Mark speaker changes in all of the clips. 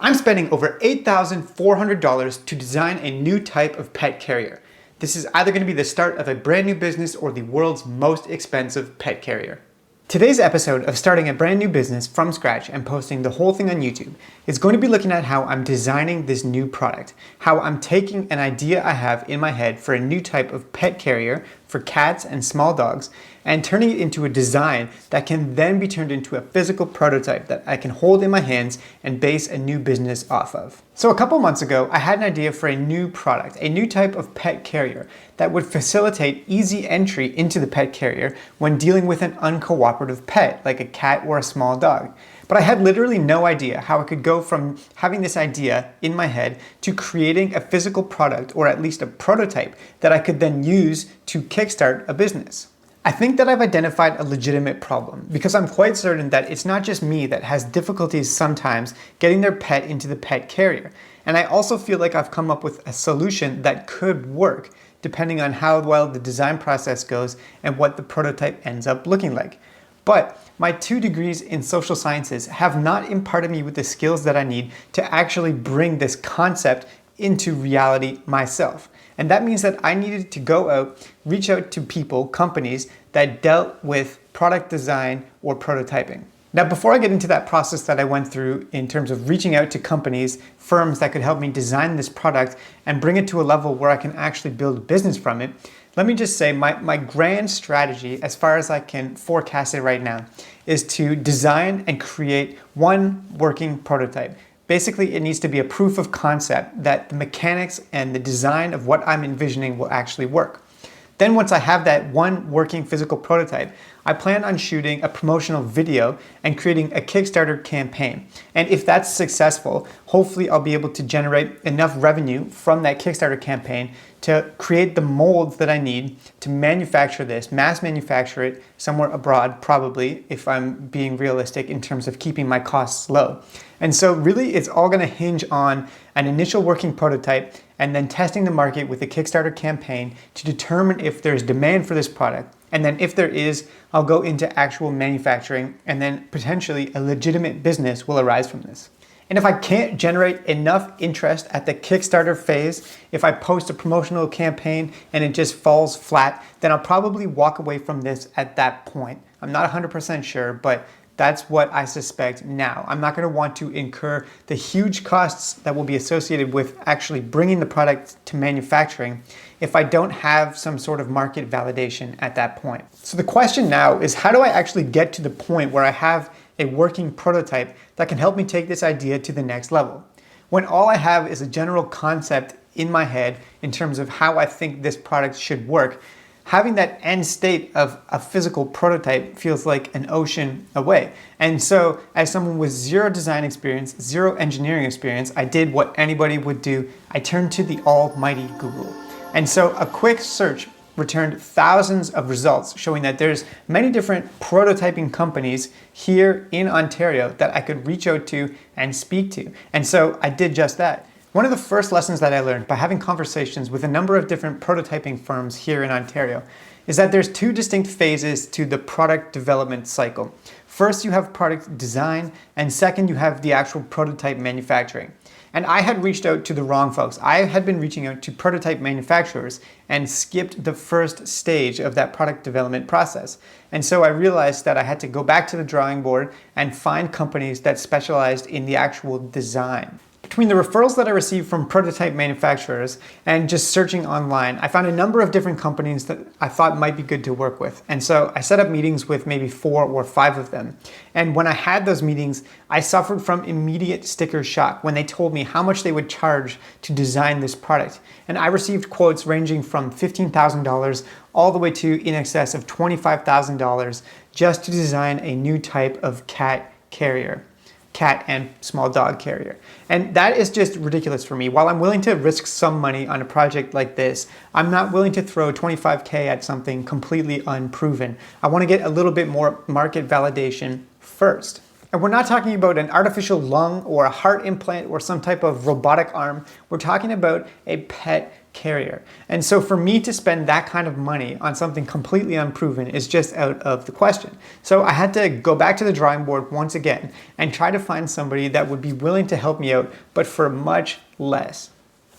Speaker 1: I'm spending over $8,400 to design a new type of pet carrier. This is either going to be the start of a brand new business or the world's most expensive pet carrier. Today's episode of starting a brand new business from scratch and posting the whole thing on YouTube is going to be looking at how I'm designing this new product, how I'm taking an idea I have in my head for a new type of pet carrier for cats and small dogs and turning it into a design that can then be turned into a physical prototype that I can hold in my hands and base a new business off of. So a couple months ago, I had an idea for a new product, a new type of pet carrier that would facilitate easy entry into the pet carrier when dealing with an uncooperative pet, like a cat or a small dog. But I had literally no idea how I could go from having this idea in my head to creating a physical product, or at least a prototype, that I could then use to kickstart a business. I think that I've identified a legitimate problem because I'm quite certain that it's not just me that has difficulties sometimes getting their pet into the pet carrier. And I also feel like I've come up with a solution that could work depending on how well the design process goes and what the prototype ends up looking like. But my 2 degrees in social sciences have not imparted me with the skills that I need to actually bring this concept into reality myself. And that means that I needed to go out, reach out to people, companies that dealt with product design or prototyping. Now, before I get into that process that I went through in terms of reaching out to companies, firms that could help me design this product and bring it to a level where I can actually build a business from it, let me just say my grand strategy, as far as I can forecast it right now, is to design and create one working prototype. Basically, it needs to be a proof of concept that the mechanics and the design of what I'm envisioning will actually work. Then once I have that one working physical prototype, I plan on shooting a promotional video and creating a Kickstarter campaign. And if that's successful, hopefully I'll be able to generate enough revenue from that Kickstarter campaign to create the molds that I need to manufacture this, mass manufacture it somewhere abroad, probably, if I'm being realistic in terms of keeping my costs low. And so really it's all gonna hinge on an initial working prototype and then testing the market with a Kickstarter campaign to determine if there's demand for this product. And then if there is, I'll go into actual manufacturing, and then potentially a legitimate business will arise from this. And if I can't generate enough interest at the Kickstarter phase, if I post a promotional campaign and it just falls flat, then I'll probably walk away from this at that point. I'm not 100% sure, but that's what I suspect now. I'm not going to want to incur the huge costs that will be associated with actually bringing the product to manufacturing if I don't have some sort of market validation at that point. So the question now is, how do I actually get to the point where I have a working prototype that can help me take this idea to the next level? When all I have is a general concept in my head in terms of how I think this product should work, having that end state of a physical prototype feels like an ocean away. And so as someone with zero design experience, zero engineering experience, I did what anybody would do. I turned to the almighty Google. And so a quick search returned thousands of results showing that there's many different prototyping companies here in Ontario that I could reach out to and speak to. And so I did just that. One of the first lessons that I learned by having conversations with a number of different prototyping firms here in Ontario is that there's 2 distinct phases to the product development cycle. First, you have product design, and second, you have the actual prototype manufacturing. And I had reached out to the wrong folks. I had been reaching out to prototype manufacturers and skipped the first stage of that product development process. And so I realized that I had to go back to the drawing board and find companies that specialized in the actual design. Between the referrals that I received from prototype manufacturers and just searching online, I found a number of different companies that I thought might be good to work with. And so I set up meetings with maybe 4 or 5 of them. And when I had those meetings, I suffered from immediate sticker shock when they told me how much they would charge to design this product. And I received quotes ranging from $15,000 all the way to in excess of $25,000 just to design a new type of cat and small dog carrier. And that is just ridiculous for me. While I'm willing to risk some money on a project like this, I'm not willing to throw $25K at something completely unproven. I want to get a little bit more market validation first. And we're not talking about an artificial lung or a heart implant or some type of robotic arm. We're talking about a pet carrier. And so for me to spend that kind of money on something completely unproven is just out of the question. So I had to go back to the drawing board once again and try to find somebody that would be willing to help me out, but for much less.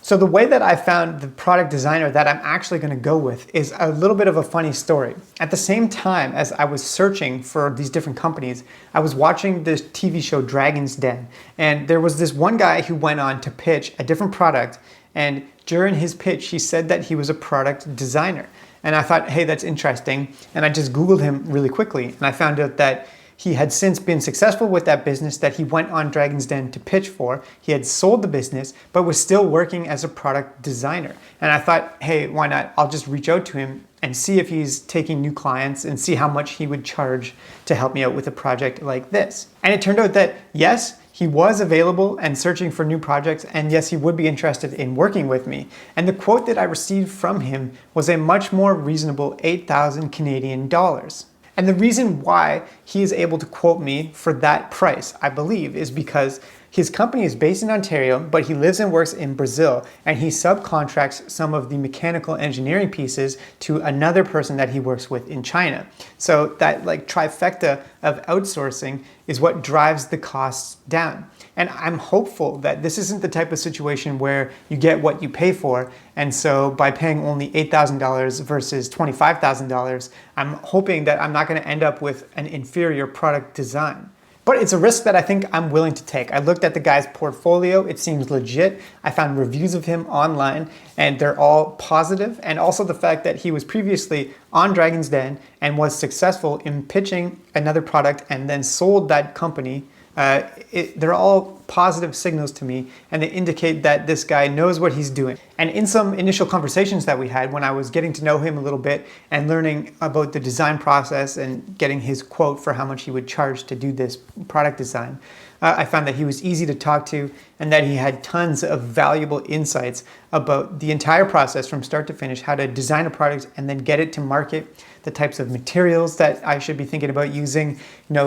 Speaker 1: So the way that I found the product designer that I'm actually going to go with is a little bit of a funny story. At the same time as I was searching for these different companies, I was watching this TV show Dragon's Den, and there was this one guy who went on to pitch a different product, and during his pitch he said that he was a product designer. And I thought, hey, that's interesting, and I just Googled him really quickly, and I found out that he had since been successful with that business that he went on Dragon's Den to pitch for. He had sold the business, but was still working as a product designer. And I thought, hey, why not? I'll just reach out to him and see if he's taking new clients and see how much he would charge to help me out with a project like this. And it turned out that yes, he was available and searching for new projects, and yes, he would be interested in working with me. And the quote that I received from him was a much more reasonable 8,000 Canadian dollars. And the reason why he is able to quote me for that price, I believe, is because his company is based in Ontario, but he lives and works in Brazil, and he subcontracts some of the mechanical engineering pieces to another person that he works with in China. So that like trifecta of outsourcing is what drives the costs down. And I'm hopeful that this isn't the type of situation where you get what you pay for. And so by paying only $8,000 versus $25,000, I'm hoping that I'm not going to end up with an inferior product design. But it's a risk that I think I'm willing to take. I looked at the guy's portfolio, it seems legit. I found reviews of him online and they're all positive. And also the fact that he was previously on Dragon's Den and was successful in pitching another product and then sold that company. They're all positive signals to me, and they indicate that this guy knows what he's doing. And in some initial conversations that we had when I was getting to know him a little bit and learning about the design process and getting his quote for how much he would charge to do this product design, I found that he was easy to talk to and that he had tons of valuable insights about the entire process from start to finish, how to design a product and then get it to market, the types of materials that I should be thinking about using,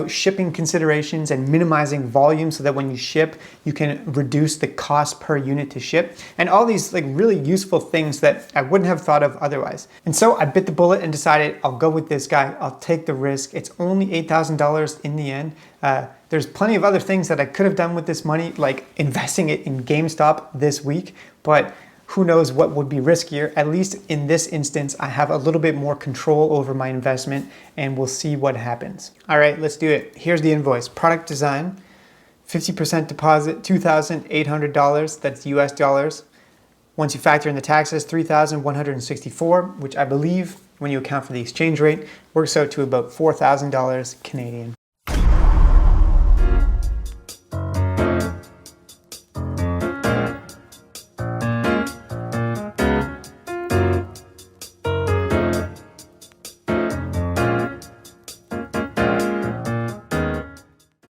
Speaker 1: shipping considerations and minimizing volume so that when you ship, you can reduce the cost per unit to ship, and all these like really useful things that I wouldn't have thought of otherwise. And so I bit the bullet and decided I'll go with this guy. I'll take the risk. It's only $8,000 in the end. There's plenty of other things that I could have done with this money, like investing it in GameStop this week, but who knows what would be riskier. At least in this instance, I have a little bit more control over my investment, and we'll see what happens. All right, let's do it. Here's the invoice. Product design, 50% deposit, $2,800, that's US dollars. Once you factor in the taxes, $3,164, which I believe, when you account for the exchange rate, works out to about $4,000 Canadian.